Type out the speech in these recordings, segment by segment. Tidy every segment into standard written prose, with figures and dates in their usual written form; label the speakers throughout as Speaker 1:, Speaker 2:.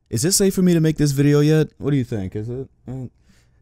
Speaker 1: Is it safe for me to make this video yet? What do you think? Is it?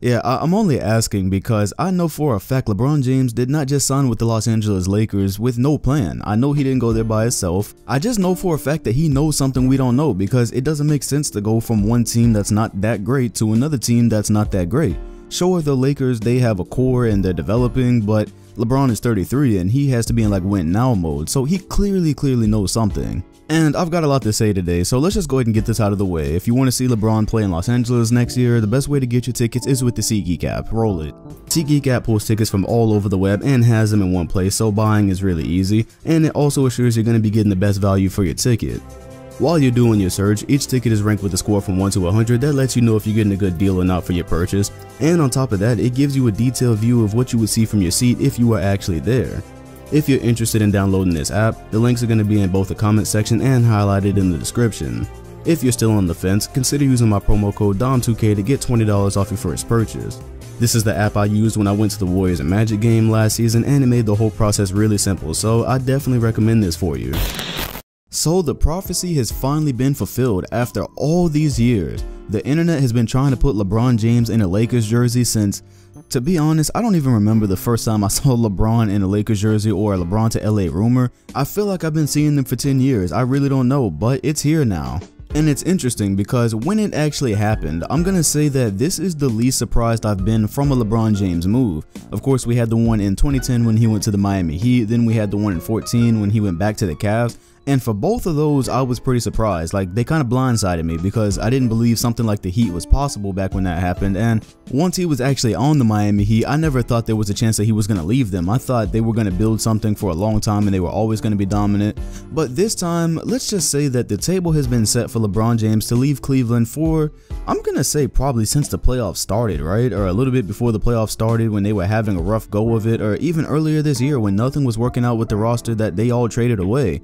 Speaker 1: Yeah, I'm only asking because I know for a fact LeBron James did not just sign with the Los Angeles Lakers with no plan. I know he didn't go there by himself. I just know for a fact that he knows something we don't know, because it doesn't make sense to go from one team that's not that great to another team that's not that great. Sure, the Lakers, they have a core and they're developing, but LeBron is 33 and he has to be in like win now mode, so he clearly knows something. And I've got a lot to say today, so let's just go ahead and get this out of the way. If you want to see LeBron play in Los Angeles next year, the best way to get your tickets is with the SeatGeek app. Roll it. SeatGeek app pulls tickets from all over the web and has them in one place, so buying is really easy, and it also assures you're going to be getting the best value for your ticket. While you're doing your search, each ticket is ranked with a score from 1 to 100 that lets you know if you're getting a good deal or not for your purchase, and on top of that, it gives you a detailed view of what you would see from your seat if you were actually there. If you're interested in downloading this app, the links are going to be in both the comment section and highlighted in the description. If you're still on the fence, consider using my promo code DOM2K to get $20 off your first purchase. This is the app I used when I went to the Warriors and Magic game last season, and it made the whole process really simple, so I definitely recommend this for you. So the prophecy has finally been fulfilled after all these years. The internet has been trying to put LeBron James in a Lakers jersey since, to be honest, I don't even remember the first time I saw LeBron in a Lakers jersey or a LeBron to LA rumor. I feel like I've been seeing them for 10 years. I really don't know, but it's here now. And it's interesting because when it actually happened, I'm gonna say that this is the least surprised I've been from a LeBron James move. Of course, we had the one in 2010 when he went to the Miami Heat, then we had the one in 2014 when he went back to the Cavs. And for both of those, I was pretty surprised. Like, they kind of blindsided me because I didn't believe something like the Heat was possible back when that happened. And once he was actually on the Miami Heat, I never thought there was a chance that he was going to leave them. I thought they were going to build something for a long time and they were always going to be dominant. But this time, let's just say that the table has been set for LeBron James to leave Cleveland for, I'm going to say probably since the playoffs started, right? Or a little bit before the playoffs started when they were having a rough go of it, or even earlier this year when nothing was working out with the roster that they all traded away.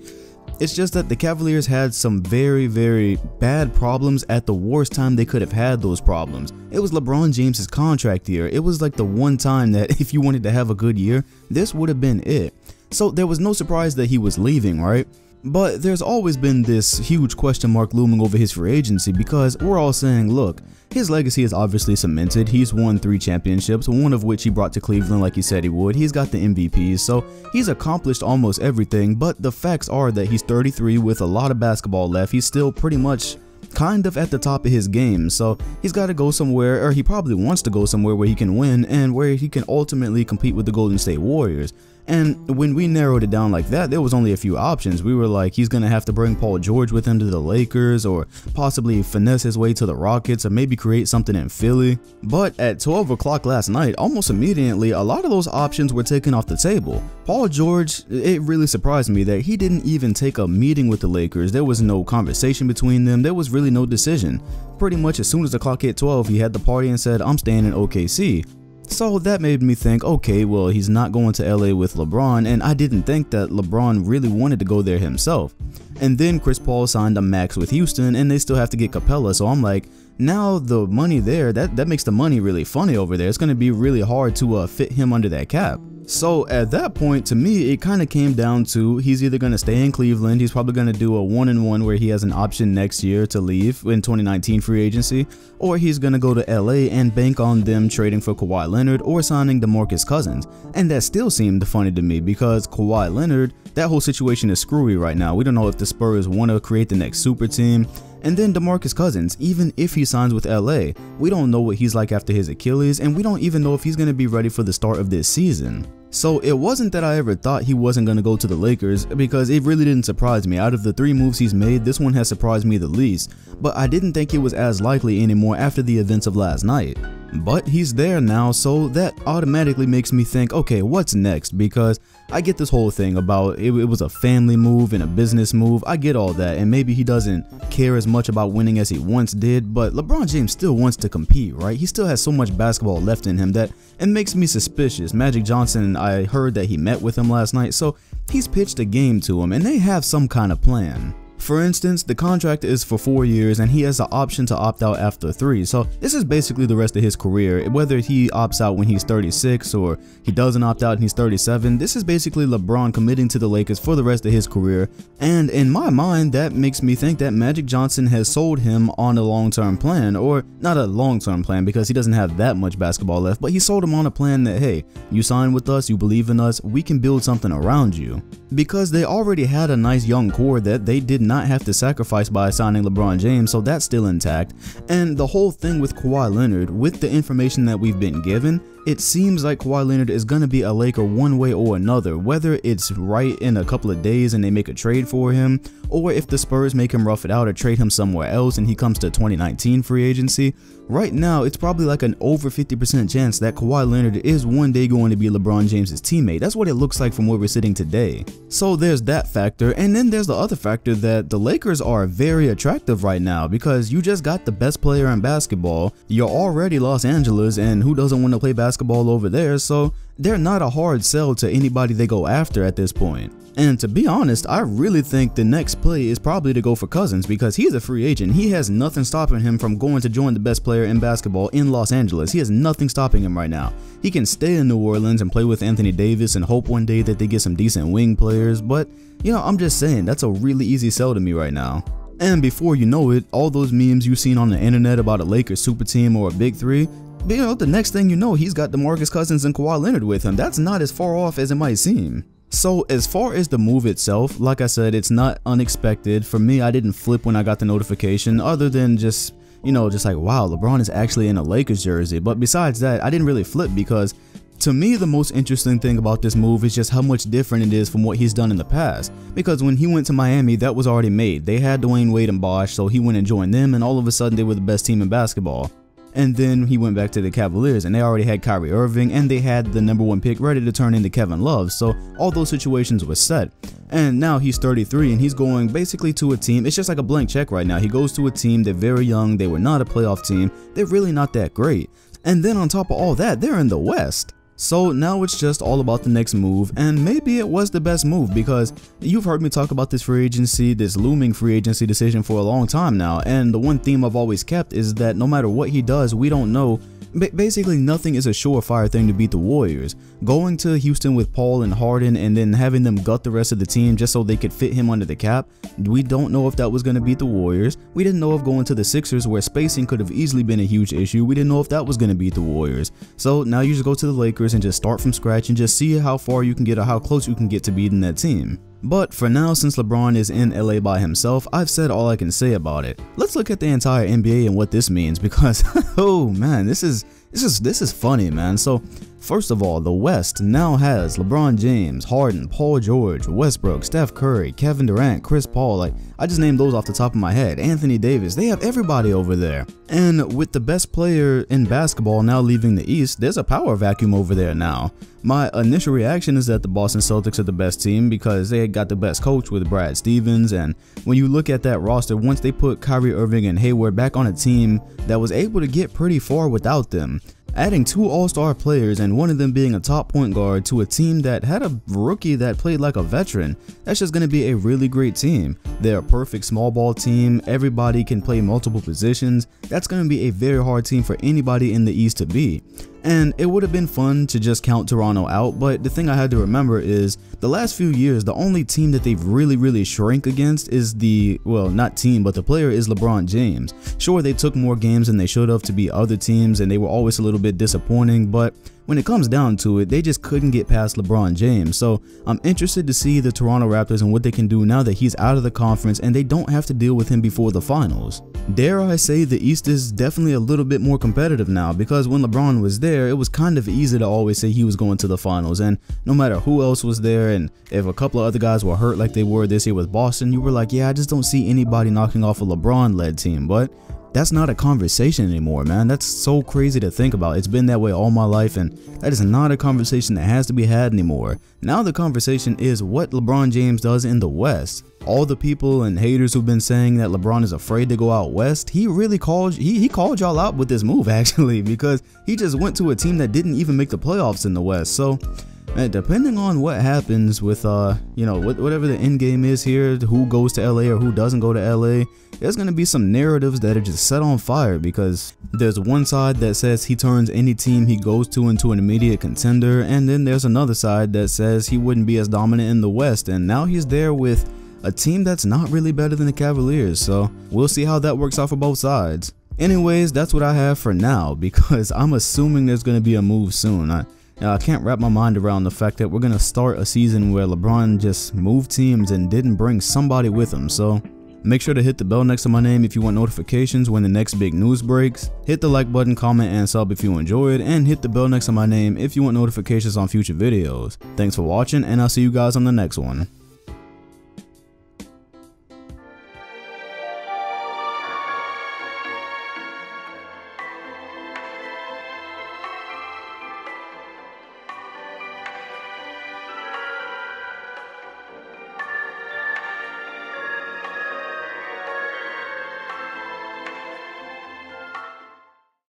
Speaker 1: It's just that the Cavaliers had some very bad problems at the worst time they could have had those problems. It was LeBron James's contract year. It was like the one time that if you wanted to have a good year, this would have been it. So there was no surprise that he was leaving, right? But there's always been this huge question mark looming over his free agency because we're all saying, look, his legacy is obviously cemented. He's won 3 championships, one of which he brought to Cleveland like he said he would. He's got the MVPs, so he's accomplished almost everything, but the facts are that he's 33 with a lot of basketball left. He's still pretty much kind of at the top of his game, so he's got to go somewhere, or he probably wants to go somewhere where he can win and where he can ultimately compete with the Golden State Warriors. And when we narrowed it down like that, there was only a few options. We were like, he's going to have to bring Paul George with him to the Lakers, or possibly finesse his way to the Rockets, or maybe create something in Philly. But at 12 o'clock last night, almost immediately, a lot of those options were taken off the table. Paul George, it really surprised me that he didn't even take a meeting with the Lakers. There was no conversation between them. There was really no decision. Pretty much as soon as the clock hit 12, he had the party and said, I'm staying in OKC. So that made me think, okay, well, he's not going to LA with LeBron, and I didn't think that LeBron really wanted to go there himself. And then Chris Paul signed a max with Houston, and they still have to get Capella, so I'm like, now the money there, that makes the money really funny over there. It's going to be really hard to fit him under that cap. So at that point, to me, it kind of came down to he's either going to stay in Cleveland, he's probably going to do a 1-and-1 where he has an option next year to leave in 2019 free agency, or he's going to go to LA and bank on them trading for Kawhi Leonard or signing DeMarcus Cousins. And that still seemed funny to me because Kawhi Leonard, that whole situation is screwy right now. We don't know if the Spurs want to create the next super team. And then DeMarcus Cousins, even if he signs with LA, we don't know what he's like after his Achilles, and we don't even know if he's going to be ready for the start of this season. So it wasn't that I ever thought he wasn't going to go to the Lakers, because it really didn't surprise me. Out of the 3 moves he's made, this one has surprised me the least, but I didn't think it was as likely anymore after the events of last night. But he's there now, so that automatically makes me think, okay, what's next? Because I get this whole thing about it was a family move and a business move. I get all that, and maybe he doesn't care as much about winning as he once did, but LeBron James still wants to compete, right? He still has so much basketball left in him that it makes me suspicious. Magic Johnson, I heard that he met with him last night, so he's pitched a game to him, and they have some kind of plan. For instance, the contract is for 4 years and he has the option to opt out after 3, so this is basically the rest of his career. Whether he opts out when he's 36 or he doesn't opt out and he's 37, this is basically LeBron committing to the Lakers for the rest of his career, and in my mind that makes me think that Magic Johnson has sold him on a long-term plan, or not a long-term plan because he doesn't have that much basketball left, but he sold him on a plan that, hey, you sign with us, you believe in us, we can build something around you. Because they already had a nice young core that they did not have to sacrifice by signing LeBron James, so that's still intact. And the whole thing with Kawhi Leonard, with the information that we've been given, it seems like Kawhi Leonard is going to be a Laker one way or another, whether it's right in a couple of days and they make a trade for him, or if the Spurs make him rough it out or trade him somewhere else and he comes to 2019 free agency. Right now, it's probably like an over 50% chance that Kawhi Leonard is one day going to be LeBron James's teammate. That's what it looks like from where we're sitting today. So there's that factor, and then there's the other factor that the Lakers are very attractive right now because you just got the best player in basketball. You're already Los Angeles, and who doesn't want to play basketball over there? So they're not a hard sell to anybody they go after at this point. And to be honest, I really think the next play is probably to go for Cousins because he's a free agent. He has nothing stopping him from going to join the best player in basketball in Los Angeles. He has nothing stopping him right now. He can stay in New Orleans and play with Anthony Davis and hope one day that they get some decent wing players. But, you know, I'm just saying, that's a really easy sell to me right now. And before you know it, all those memes you've seen on the internet about a Lakers super team or a big three, you know, the next thing you know, he's got DeMarcus Cousins and Kawhi Leonard with him. That's not as far off as it might seem. So as far as the move itself, like I said, it's not unexpected. For me, I didn't flip when I got the notification, other than just, you know, just like, wow, LeBron is actually in a Lakers jersey. But besides that, I didn't really flip because to me, the most interesting thing about this move is just how much different it is from what he's done in the past. Because when he went to Miami, that was already made. They had Dwayne Wade and Bosh, so he went and joined them, and all of a sudden they were the best team in basketball. And then he went back to the Cavaliers and they already had Kyrie Irving and they had the #1 pick ready to turn into Kevin Love, so all those situations were set. And now he's 33 and he's going basically to a team, it's just like a blank check right now. He goes to a team, they're very young, they were not a playoff team, they're really not that great. And then on top of all that, they're in the West. So now it's just all about the next move, and maybe it was the best move because you've heard me talk about this free agency, this looming free agency decision for a long time now, and the one theme I've always kept is that no matter what he does, we don't know. Basically, nothing is a surefire thing to beat the Warriors. Going to Houston with Paul and Harden and then having them gut the rest of the team just so they could fit him under the cap, we don't know if that was going to beat the Warriors. We didn't know if going to the Sixers, where spacing could have easily been a huge issue, we didn't know if that was going to beat the Warriors. So now you just go to the Lakers and just start from scratch and just see how far you can get or how close you can get to beating that team. But for now, since LeBron is in LA by himself, I've said all I can say about it. Let's look at the entire NBA and what this means because, oh man, this is funny, man. So first of all, the West now has LeBron James, Harden, Paul George, Westbrook, Steph Curry, Kevin Durant, Chris Paul. Like, I just named those off the top of my head. Anthony Davis, they have everybody over there. And with the best player in basketball now leaving the East, there's a power vacuum over there now. My initial reaction is that the Boston Celtics are the best team because they got the best coach with Brad Stevens, and when you look at that roster, once they put Kyrie Irving and Hayward back on a team that was able to get pretty far without them, adding 2 all-star players and one of them being a top point guard to a team that had a rookie that played like a veteran, that's just going to be a really great team. They're a perfect small ball team, everybody can play multiple positions, that's going to be a very hard team for anybody in the East to beat. And it would have been fun to just count Toronto out, but the thing I had to remember is the last few years, the only team that they've really shrank against is the, well, not team, but the player is LeBron James. Sure, they took more games than they should have to beat other teams and they were always a little bit disappointing, but when it comes down to it, they just couldn't get past LeBron James. So I'm interested to see the Toronto Raptors and what they can do now that he's out of the conference and they don't have to deal with him before the finals. Dare I say the East is definitely a little bit more competitive now, because when LeBron was there, it was kind of easy to always say he was going to the finals, and no matter who else was there, and if a couple of other guys were hurt like they were this year with Boston, you were like, yeah, I just don't see anybody knocking off a LeBron-led team. But that's not a conversation anymore, man. That's so crazy to think about. It's been that way all my life, and that is not a conversation that has to be had anymore. Now the conversation is what LeBron James does in the West. All the people and haters who've been saying that LeBron is afraid to go out West, he really called y'all out with this move actually, because he just went to a team that didn't even make the playoffs in the West. So And depending on what happens with you know, whatever the end game is here, who goes to LA or who doesn't go to LA, there's gonna be some narratives that are just set on fire, because there's one side that says he turns any team he goes to into an immediate contender, and then there's another side that says he wouldn't be as dominant in the West, and now he's there with a team that's not really better than the Cavaliers, so we'll see how that works out for both sides. Anyways, that's what I have for now, because I'm assuming there's gonna be a move soon. I can't wrap my mind around the fact that we're gonna start a season where LeBron just moved teams and didn't bring somebody with him, so make sure to hit the bell next to my name if you want notifications when the next big news breaks. Hit the like button, comment, and sub if you enjoyed, and hit the bell next to my name if you want notifications on future videos. Thanks for watching, and I'll see you guys on the next one.